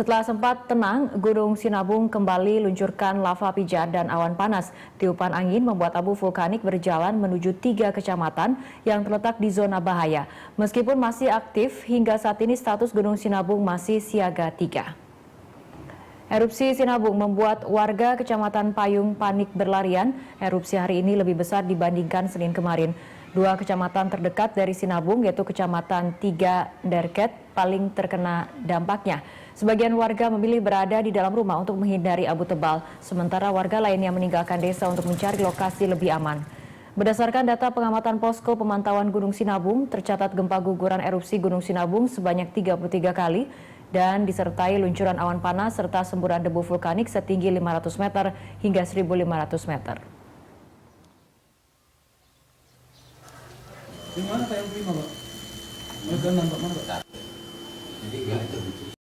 Setelah sempat tenang, Gunung Sinabung kembali luncurkan lava pijar dan awan panas. Tiupan angin membuat abu vulkanik berjalan menuju 3 kecamatan yang terletak di zona bahaya. Meskipun masih aktif, hingga saat ini status Gunung Sinabung masih siaga 3. Erupsi Sinabung membuat warga Kecamatan Payung panik berlarian. Erupsi hari ini lebih besar dibandingkan Senin kemarin. 2 kecamatan terdekat dari Sinabung yaitu Kecamatan 3 Derket paling terkena dampaknya. Sebagian warga memilih berada di dalam rumah untuk menghindari abu tebal, sementara warga lainnya meninggalkan desa untuk mencari lokasi lebih aman. Berdasarkan data pengamatan Posko Pemantauan Gunung Sinabung, tercatat gempa guguran erupsi Gunung Sinabung sebanyak 33 kali dan disertai luncuran awan panas serta semburan debu vulkanik setinggi 500 meter hingga 1.500 meter. Di mana yang kelima, Pak? Mana Pak? Jadi itu